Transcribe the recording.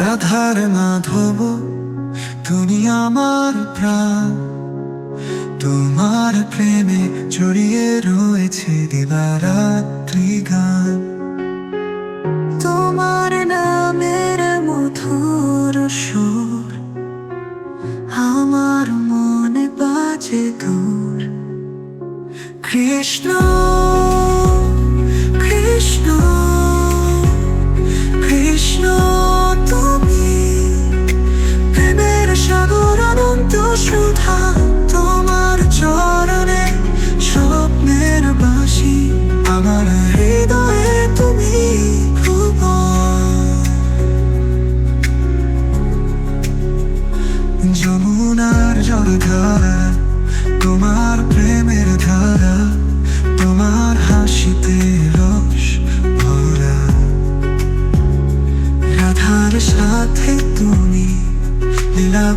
রাধার মাধব তুমি আমার প্রাণ, তোমার প্রেমে জড়িয়ে রয়েছে দিবারাত্রি গান। তোমার নামের মধুর সুর আমার মনে বাজে দূর। কৃষ্ণ কৃষ্ণ কৃষ্ণ তুমি প্রেমের সাগর অনন্ত সুধা। তোমার চরণে স্বপ্নের বাসি, আমার হৃদয়ে তুমি যমুনার জলধারা, তোমার প্রেমের ধারা, তোমার হাসিতে রস ভরা। রাধার সাথে তুমি লীলা